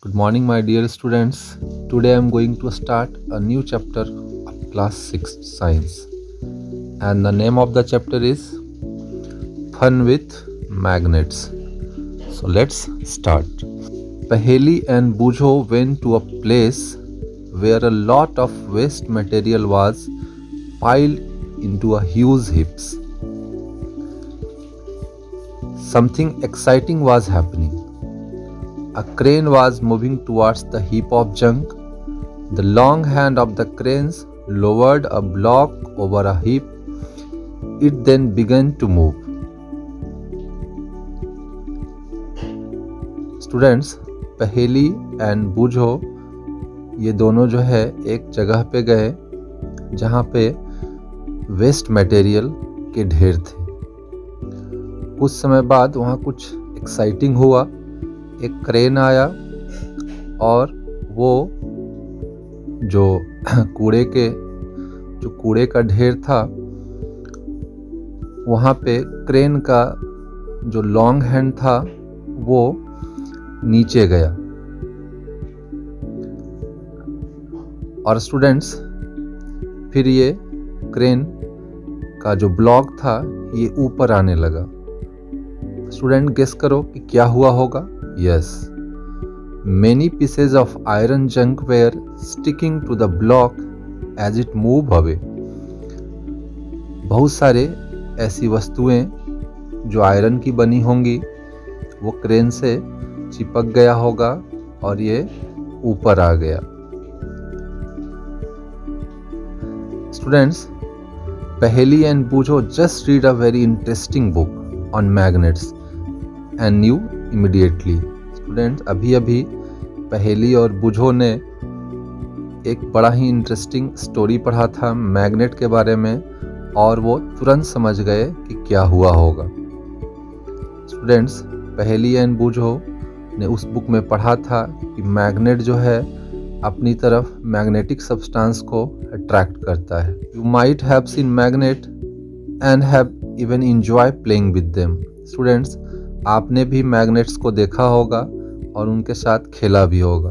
Good morning, my dear students. Today I am going to start a new chapter of class 6 science. And the name of the chapter is Fun with Magnets. So let's start. Paheli and Bujo went to a place where a lot of waste material was piled into a huge heaps. Something exciting was happening. A crane was moving towards the heap of junk. The long hand of the cranes lowered a block over a heap. It then began to move. Students, पहेली and बूझो ये दोनों जो है एक जगह पे गए जहाँ पे वेस्ट मटेरियल के ढेर थे। कुछ समय बाद वहाँ कुछ एक्साइटिंग हुआ। एक क्रेन आया और वो जो कूड़े का ढेर था वहाँ पे क्रेन का जो लॉन्ग हैंड था वो नीचे गया। और स्टूडेंट्स, फिर ये क्रेन का जो ब्लॉक था ये ऊपर आने लगा। स्टूडेंट, गेस करो कि क्या हुआ होगा। Yes, many pieces of iron junk were sticking to the block as it moved away. बहुत सारे ऐसी वस्तुएं जो आयरन की बनी होंगी वो क्रेन से चिपक गया होगा और ये ऊपर आ गया। स्टूडेंट्स, पहेली एंड बूझो just read a very interesting book on magnets and knew immediately. Students, अभी पहेली और बूझो ने एक बड़ा ही इंटरेस्टिंग स्टोरी पढ़ा था मैग्नेट के बारे में और वो तुरंत समझ गए कि क्या हुआ होगा। स्टूडेंट्स, पहेली एंड बूझो ने उस बुक में पढ़ा था कि मैग्नेट जो है अपनी तरफ मैग्नेटिक सब्सटेंस को अट्रैक्ट करता है। You might have seen magnet and have even enjoy playing with them. Students, आपने भी मैग्नेट्स को देखा होगा और उनके साथ खेला भी होगा।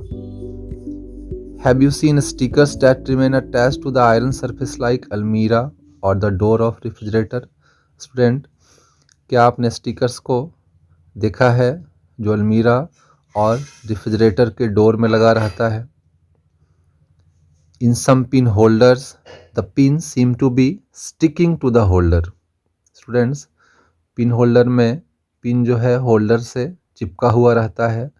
Have you seen stickers that remain attached to the iron surface like अलमीरा और the door of refrigerator? Student, क्या आपने स्टिकर्स को देखा है जो अलमीरा और रेफ्रिजरेटर के डोर में लगा रहता है? In some pin holders the pin seem to be sticking to the holder. Students, pin holder में पिन जो है होल्डर से चिपका हुआ रहता है।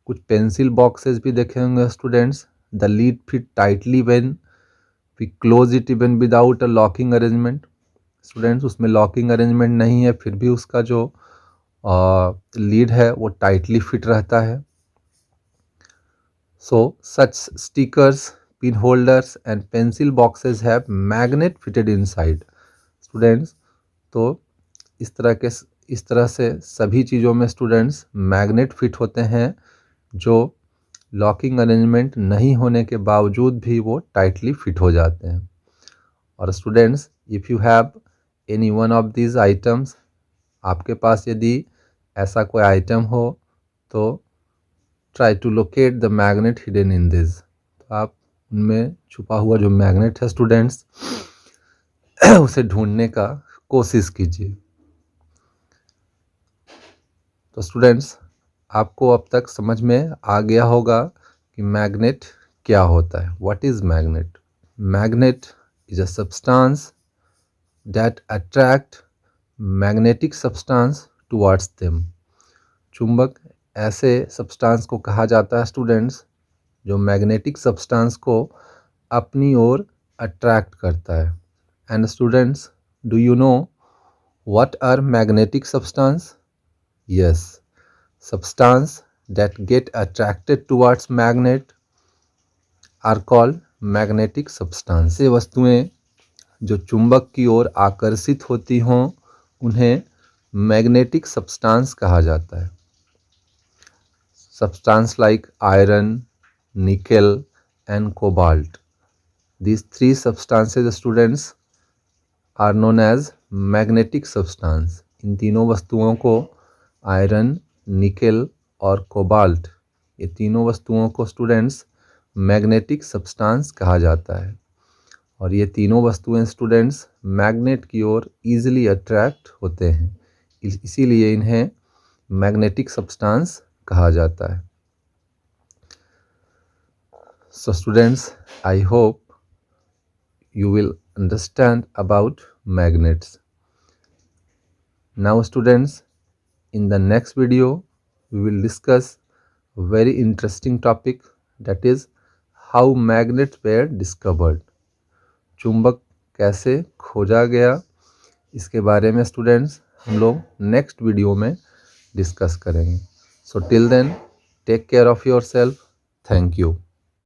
कुछ पेंसिल बॉक्सेस भी देखे होंगे students. The lid fit tightly when we close it even without a locking arrangement. Students, उसमें लॉकिंग अरेंजमेंट नहीं है फिर भी उसका जो लीड है वो टाइटली फिट रहता है। So such stickers, pin holders and pencil boxes have magnet fitted inside. Students, तो इस तरह से सभी चीज़ों में स्टूडेंट्स मैग्नेट फिट होते हैं जो लॉकिंग अरेंजमेंट नहीं होने के बावजूद भी वो टाइटली फिट हो जाते हैं। और students, if you have any one of these items, आपके पास यदि ऐसा कोई आइटम हो तो try to locate the magnet hidden in this. तो आप उनमें छुपा हुआ जो मैग्नेट है स्टूडेंट्स उसे ढूंढने का कोशिश कीजिए। तो स्टूडेंट्स, आपको अब तक समझ में आ गया होगा कि मैग्नेट क्या होता है। What is magnet? Magnet is a substance that attract magnetic substance towards them. चुंबक ऐसे सब्सटेंस को कहा जाता है स्टूडेंट्स जो मैग्नेटिक सब्सटेंस को अपनी ओर अट्रैक्ट करता है। And students, do you know what are magnetic substance? Yes, substance that get attracted towards magnet are called magnetic substance। ये वस्तुएं जो चुंबक की ओर आकर्षित होती हों उन्हें मैग्नेटिक सब्सटेंस कहा जाता है। Substance like iron, nickel and cobalt. These three substances, students, are known as magnetic substance। इन तीनों वस्तुओं को आयरन, निकेल और कोबाल्ट ये तीनों वस्तुओं को स्टूडेंट्स मैग्नेटिक सब्सटेंस कहा जाता है और ये तीनों वस्तुएं स्टूडेंट्स मैग्नेट की ओर ईजिली अट्रैक्ट होते हैं, इसीलिए इन्हें मैग्नेटिक सब्सटेंस कहा जाता है। So students, I hope you will understand about magnets. Now students, in the next video we will discuss a very interesting topic, that is how magnets were discovered. चुंबक कैसे खोजा गया, इसके बारे में स्टूडेंट्स हम लोग नेक्स्ट वीडियो में डिस्कस करेंगे। So till then take care of yourself. Thank you.